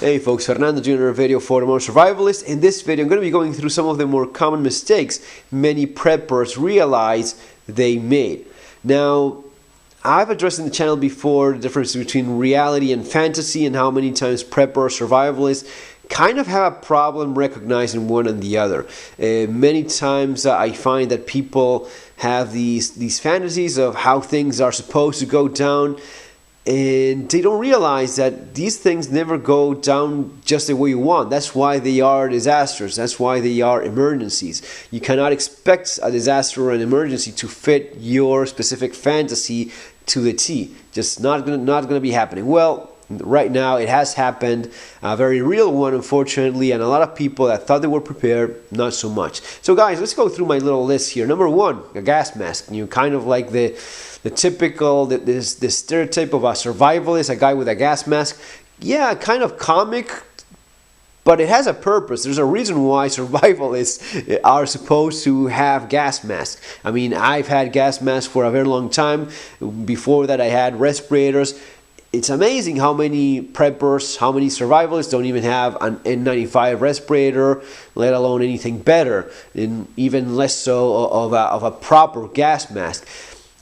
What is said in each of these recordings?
Hey folks, Fernando doing another video for the Modern Survivalist. In this video I'm going to be going through some of the more common mistakes many preppers realize they made. Now, I've addressed in the channel before the difference between reality and fantasy and how many times preppers, survivalists kind of have a problem recognizing one and the other. Many times I find that people have these fantasies of how things are supposed to go down, and they don't realize that these things never go down just the way you want. That's why they are disasters. That's why they are emergencies. You cannot expect a disaster or an emergency to fit your specific fantasy to the T. Just not gonna be happening. Well, right now it has happened, a very real one, unfortunately, and a lot of people that thought they were prepared, not so much. So guys, let's go through my little list here. Number one, a gas mask. You kind of like the typical, this stereotype of a survivalist, a guy with a gas mask. Yeah, kind of comic, but it has a purpose. There's a reason why survivalists are supposed to have gas masks. I mean, I've had gas masks for a very long time. Before that, I had respirators. It's amazing how many preppers, how many survivalists don't even have an N95 respirator, let alone anything better, and even less so of a proper gas mask.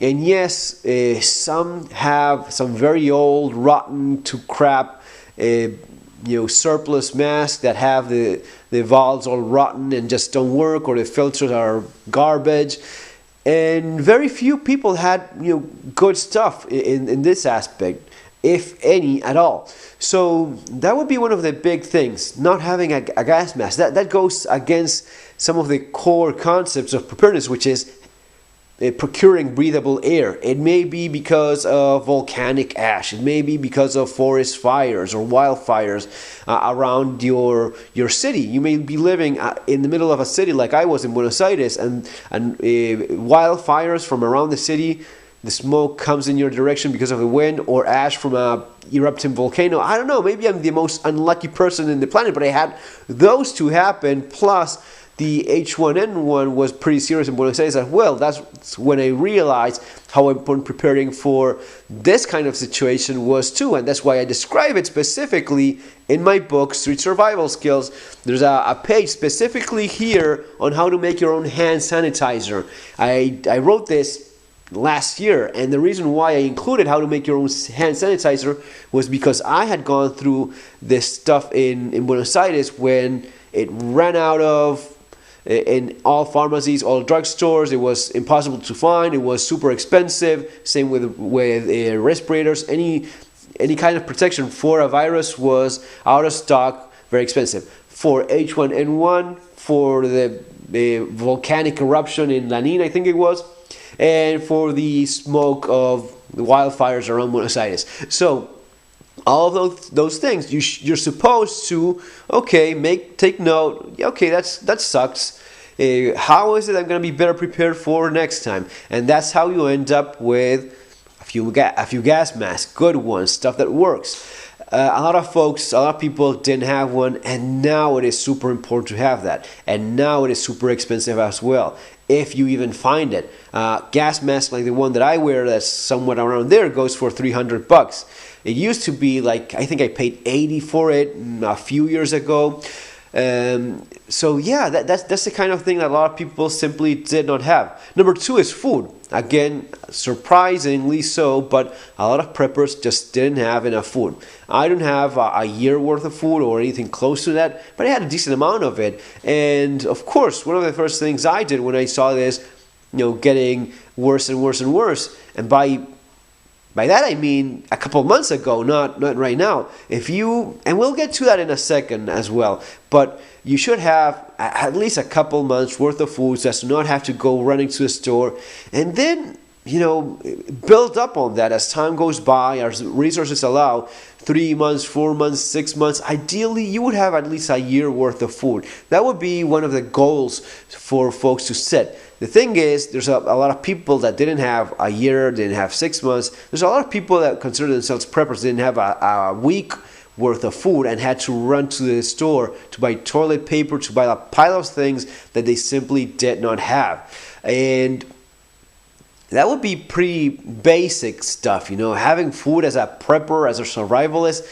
And yes, some have some very old, rotten to crap, surplus masks that have the valves all rotten and just don't work, or the filters are garbage. And very few people had good stuff in this aspect, if any at all. So that would be one of the big things, not having a gas mask. That goes against some of the core concepts of preparedness, which is procuring breathable air. It may be because of volcanic ash. It may be because of forest fires or wildfires around your city. You may be living in the middle of a city like I was in Buenos Aires, and wildfires from around the city. The smoke comes in your direction because of the wind, or ash from a erupting volcano. I don't know, maybe I'm the most unlucky person in the planet, but I had those two happen, plus the H1N1 was pretty serious in Buenos Aires as well. That's when I realized how important preparing for this kind of situation was too, and that's why I describe it specifically in my book, Street Survival Skills. There's a page specifically here on how to make your own hand sanitizer. I wrote this last year, and the reason why I included how to make your own hand sanitizer was because I had gone through this stuff in Buenos Aires when it ran out of in all pharmacies, all drugstores. It was impossible to find. It was super expensive. Same with respirators. Any kind of protection for a virus was out of stock, very expensive. For H1N1, for the volcanic eruption in Lanín, I think it was, and for the smoke of the wildfires around Buenos Aires. So all of those things, you're supposed to, take note. Okay, that sucks. How is it I'm going to be better prepared for next time? And that's how you end up with a few gas masks, good ones, stuff that works. A lot of people didn't have one, and now it is super important to have that. And now it is super expensive as well, if you even find it. Gas mask like the one that I wear, that's somewhat around there, goes for $300. It used to be like, I think I paid $80 for it a few years ago. So yeah, that's the kind of thing that a lot of people simply did not have. Number two is food. Again, surprisingly so, but a lot of preppers just didn't have enough food. I don't have a year worth of food or anything close to that, but I had a decent amount of it. And of course, one of the first things I did when I saw this, getting worse and worse and worse, and by that I mean a couple months ago, not right now. And we'll get to that in a second as well, but you should have at least a couple months worth of food so as to not have to go running to the store, and then build up on that as time goes by, as resources allow. 3 months, 4 months, 6 months. Ideally, you would have at least a year worth of food. That would be one of the goals for folks to set. The thing is, there's a lot of people that didn't have a year, didn't have 6 months. There's a lot of people that consider themselves preppers, didn't have a week worth of food and had to run to the store to buy toilet paper, to buy a pile of things that they simply did not have. And that would be pretty basic stuff, having food as a prepper, as a survivalist.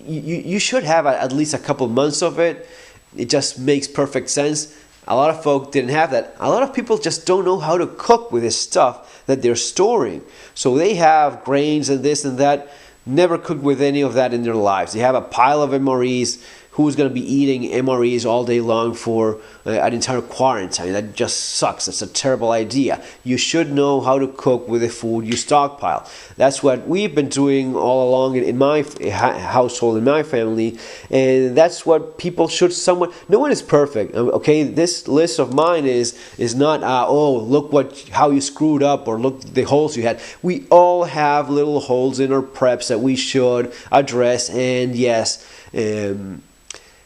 You should have at least a couple months of it. It just makes perfect sense. A lot of folk didn't have that. A lot of people just don't know how to cook with this stuff that they're storing. So they have grains and this and that, never cooked with any of that in their lives. They have a pile of MREs. Who's going to be eating MREs all day long for an entire quarantine? That just sucks. That's a terrible idea. You should know how to cook with the food you stockpile. That's what we've been doing all along in my household, in my family, and that's what people should somewhat. No one is perfect. Okay, this list of mine is not look how you screwed up, or look the holes you had. We all have little holes in our preps that we should address, and yes.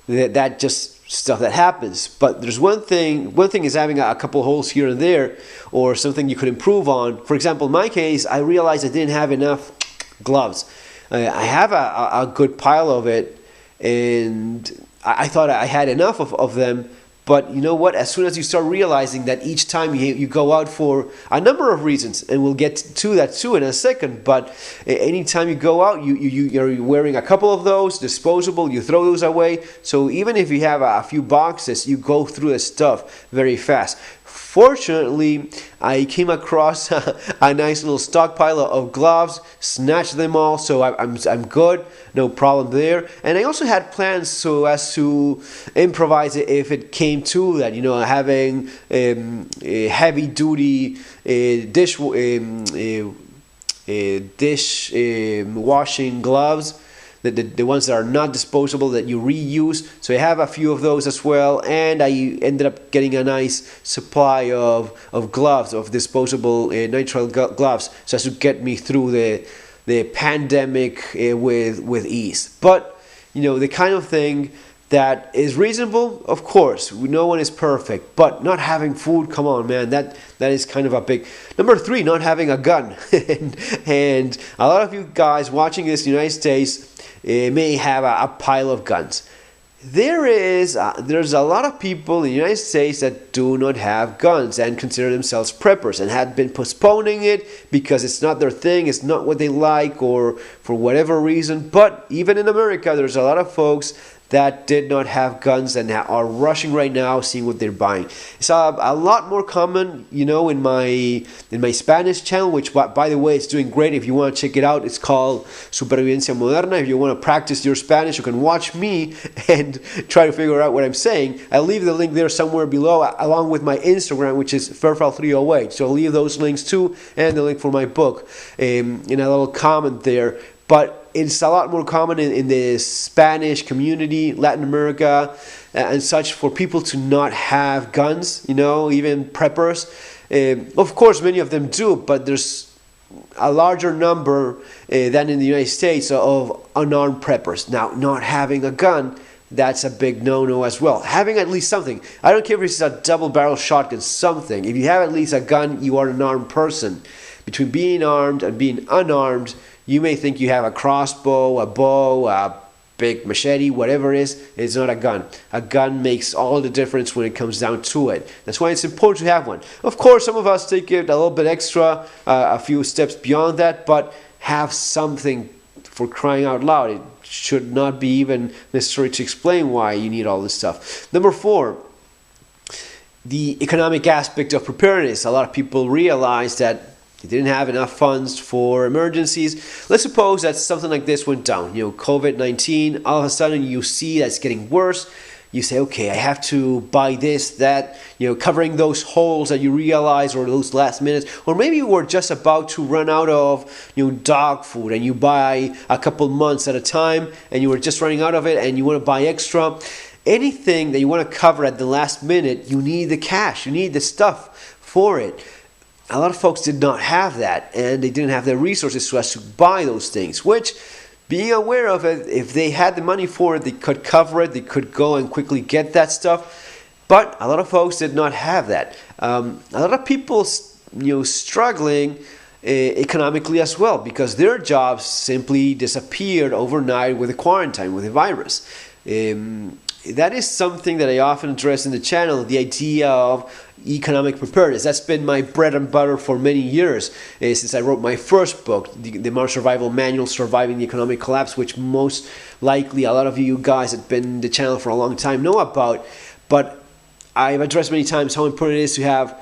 That just stuff that happens. But there's one thing is having a couple holes here and there, or something you could improve on. For example, in my case, I realized I didn't have enough gloves. I have a good pile of it, and I thought I had enough of them. But you know what? As soon as you start realizing that each time you go out for a number of reasons, and we'll get to that too in a second, but anytime you go out, you're wearing a couple of those, disposable, you throw those away. So even if you have a few boxes, you go through the stuff very fast. Fortunately, I came across a nice little stockpile of gloves, snatched them all, so I'm good, no problem there. And I also had plans so as to improvise it if it came to that, having heavy duty dish washing gloves. The ones that are not disposable, that you reuse. So I have a few of those as well, and I ended up getting a nice supply of gloves, of disposable nitrile gloves, so as to get me through the pandemic with ease. But the kind of thing that is reasonable, of course. No one is perfect, but not having food, come on, man, that is kind of a big. Number 3, not having a gun. and a lot of you guys watching this in the United States may have a pile of guns. There's a lot of people in the United States that do not have guns and consider themselves preppers, and have been postponing it because it's not their thing, it's not what they like, or for whatever reason. But even in America, there's a lot of folks that did not have guns and are rushing right now, seeing what they're buying. It's a lot more common, in my Spanish channel, which, by the way, it's doing great. If you want to check it out, it's called Supervivencia Moderna. If you want to practice your Spanish, you can watch me and try to figure out what I'm saying. I'll leave the link there somewhere below, along with my Instagram, which is Fairfall308. So I'll leave those links too, and the link for my book in a little comment there. But it's a lot more common in the Spanish community, Latin America, and such, for people to not have guns, even preppers. Of course, many of them do, but there's a larger number than in the United States of unarmed preppers. Now, not having a gun, that's a big no-no as well. Having at least something. I don't care if it's a double-barrel shotgun, something. If you have at least a gun, you are an armed person. Between being armed and being unarmed, you may think you have a crossbow, a bow, a big machete, whatever it is. It's not a gun. A gun makes all the difference when it comes down to it. That's why it's important to have one. Of course, some of us take it a little bit extra, a few steps beyond that, but have something, for crying out loud. It should not be even necessary to explain why you need all this stuff. Number 4, the economic aspect of preparedness. A lot of people realize that they didn't have enough funds for emergencies. Let's suppose that something like this went down. COVID-19, all of a sudden you see that's getting worse. You say, okay, I have to buy this, that, covering those holes that you realize, or those last minutes. Or maybe you were just about to run out of dog food, and you buy a couple months at a time, and you were just running out of it, and you want to buy extra. Anything that you want to cover at the last minute, you need the cash, you need the stuff for it. A lot of folks did not have that, and they didn't have the resources so as to buy those things, which, being aware of it, if they had the money for it, they could cover it, they could go and quickly get that stuff. But a lot of folks did not have that. A lot of people, struggling economically as well, because their jobs simply disappeared overnight with the quarantine, with the virus. that is something that I often address in the channel, the idea of economic preparedness. That's been my bread and butter for many years, since I wrote my first book, the Modern Survival Manual, Surviving the Economic Collapse, which most likely a lot of you guys that have been in the channel for a long time know about. But I've addressed many times how important it is to have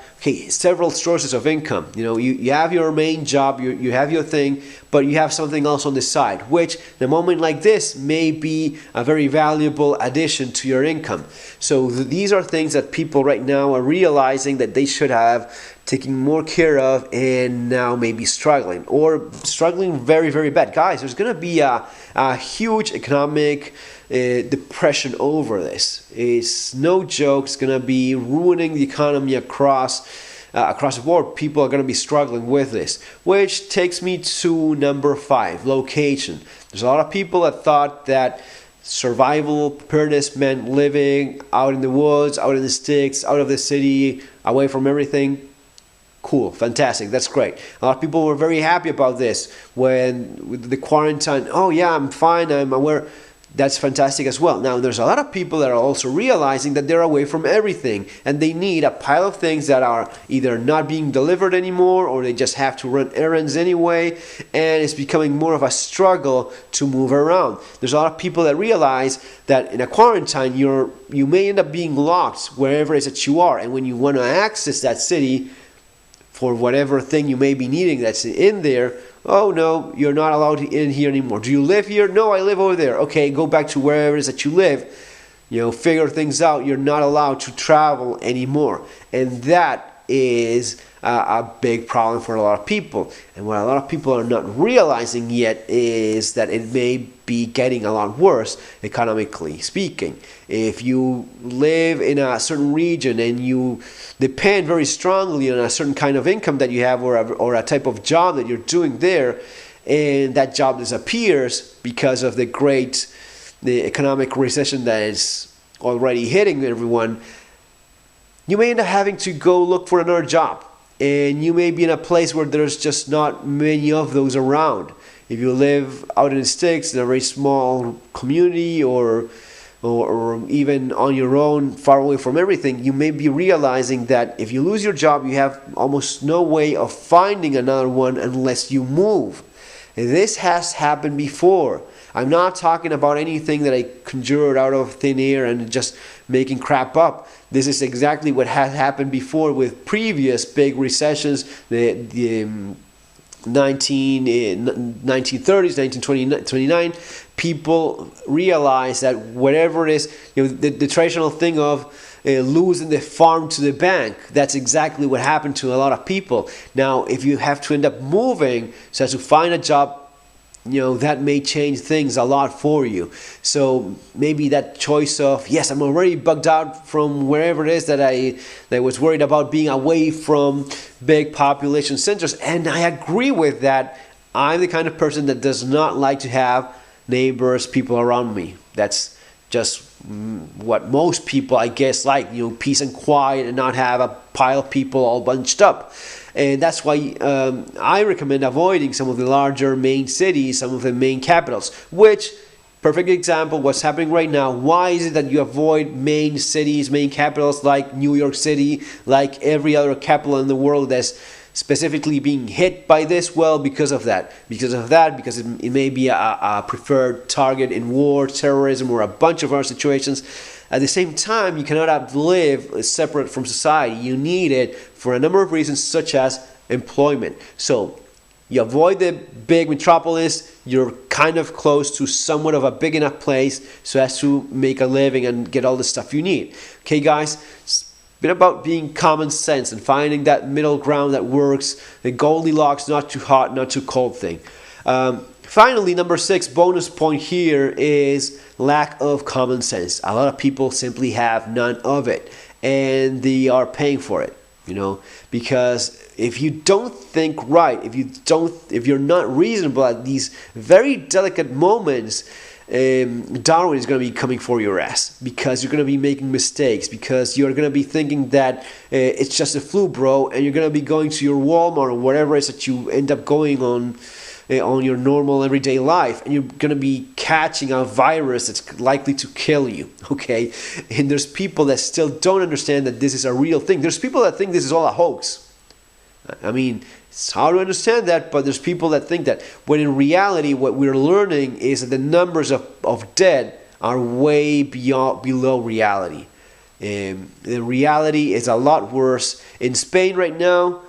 several sources of income. You have your main job, you have your thing, but you have something else on the side, which in a moment like this may be a very valuable addition to your income. So these are things that people right now are realizing that they should have taken more care of, and now maybe struggling very, very bad. Guys, there's going to be a huge economic depression over this. It's no joke. It's going to be ruining the economy across the board. People are going to be struggling with this, which takes me to number 5, location. There's a lot of people that thought that survival preparedness meant living out in the woods, out in the sticks, out of the city, away from everything. Cool, fantastic, that's great. A lot of people were very happy about this when with the quarantine. Oh yeah, I'm fine, I'm aware. That's fantastic as well. Now, there's a lot of people that are also realizing that they're away from everything and they need a pile of things that are either not being delivered anymore, or they just have to run errands anyway, and it's becoming more of a struggle to move around. There's a lot of people that realize that in a quarantine, you may end up being locked wherever it is that you are, and when you want to access that city for whatever thing you may be needing that's in there, oh no, you're not allowed in here anymore. Do you live here? No, I live over there. Okay, go back to wherever it is that you live. Figure things out. You're not allowed to travel anymore. And that is a big problem for a lot of people. And what a lot of people are not realizing yet is that it may be getting a lot worse, economically speaking. If you live in a certain region and you depend very strongly on a certain kind of income that you have, or a type of job that you're doing there, and that job disappears because of the economic recession that is already hitting everyone, you may end up having to go look for another job. And you may be in a place where there's just not many of those around. If you live out in the sticks in a very small community, or even on your own, far away from everything, you may be realizing that if you lose your job, you have almost no way of finding another one unless you move. And this has happened before. I'm not talking about anything that I conjured out of thin air and just making crap up. This is exactly what has happened before with previous big recessions, the 1930s, 1929. People realize that whatever it is, the traditional thing of losing the farm to the bank, that's exactly what happened to a lot of people. Now, if you have to end up moving so as to find a job, that may change things a lot for you. So maybe that choice of, yes, I'm already bugged out from wherever it is that I was worried about being away from big population centers. And I agree with that. I'm the kind of person that does not like to have neighbors, people around me. That's just what most people, I guess, like, peace and quiet, and not have a pile of people all bunched up. And that's why I recommend avoiding some of the larger main cities, some of the main capitals, which, perfect example, what's happening right now. Why is it that you avoid main cities, main capitals like New York City, like every other capital in the world that's specifically being hit by this? Well, because of that. Because it may be a preferred target in war, terrorism, or a bunch of other situations. At the same time, you cannot live separate from society. You need it for a number of reasons, such as employment. So you avoid the big metropolis, you're kind of close to somewhat of a big enough place so as to make a living and get all the stuff you need. Okay, guys? It's been about being common sense and finding that middle ground that works, the Goldilocks, not too hot, not too cold thing. Finally, number 6 bonus point here is lack of common sense. A lot of people simply have none of it, and they are paying for it, because if you don't think right, if you're not reasonable at these very delicate moments, Darwin is going to be coming for your ass, because you're going to be making mistakes, because you're going to be thinking that it's just a flu, bro, and you're going to be going to your Walmart or whatever it is that you end up going on on your normal everyday life, and you're going to be catching a virus that's likely to kill you, okay? And there's people that still don't understand that this is a real thing. There's people that think this is all a hoax. I mean, it's hard to understand that, but there's people that think that, when in reality what we're learning is that the numbers of dead are way below reality. The reality is a lot worse. In Spain right now,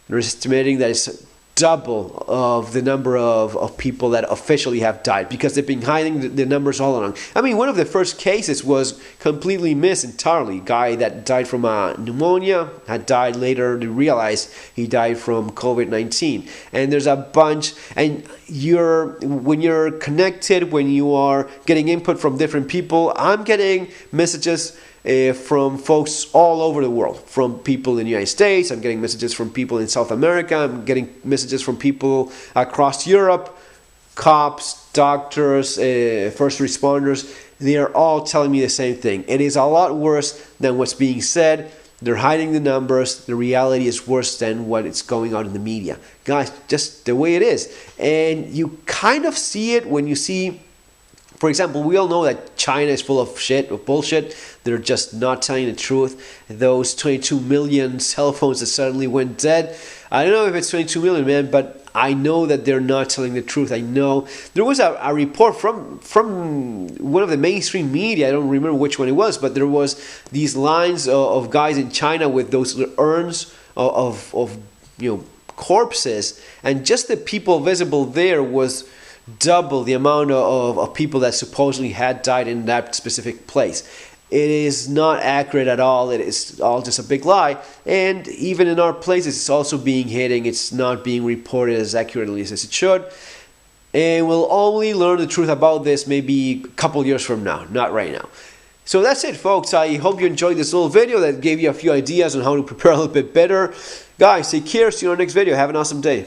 they're estimating that it's double of the number of people that officially have died, because they've been hiding the numbers all along. I mean, one of the first cases was completely missed entirely. Guy that died from pneumonia had died later to realize he died from COVID-19. And there's a bunch, and when you're connected, when you are getting input from different people, I'm getting messages from folks all over the world, from people in the United States. I'm getting messages from people in South America. I'm getting messages from people across Europe, cops, doctors, first responders. They are all telling me the same thing. It is a lot worse than what's being said. They're hiding the numbers. The reality is worse than what is going on in the media. Guys, just the way it is. And you kind of see it when you see, for example, we all know that China is full of bullshit. They're just not telling the truth. Those 22 million cell phones that suddenly went dead. I don't know if it's 22 million, man, but I know that they're not telling the truth. I know. There was a report from one of the mainstream media. I don't remember which one it was, but there was these lines of guys in China with those urns of corpses, and just the people visible there was double the amount of people that supposedly had died in that specific place. It is not accurate at all. It is all just a big lie. And even in our places, it's also being hidden. It's not being reported as accurately as it should. And we'll only learn the truth about this maybe a couple years from now, not right now. So that's it, folks. I hope you enjoyed this little video that gave you a few ideas on how to prepare a little bit better. Guys, take care. See you in our next video. Have an awesome day.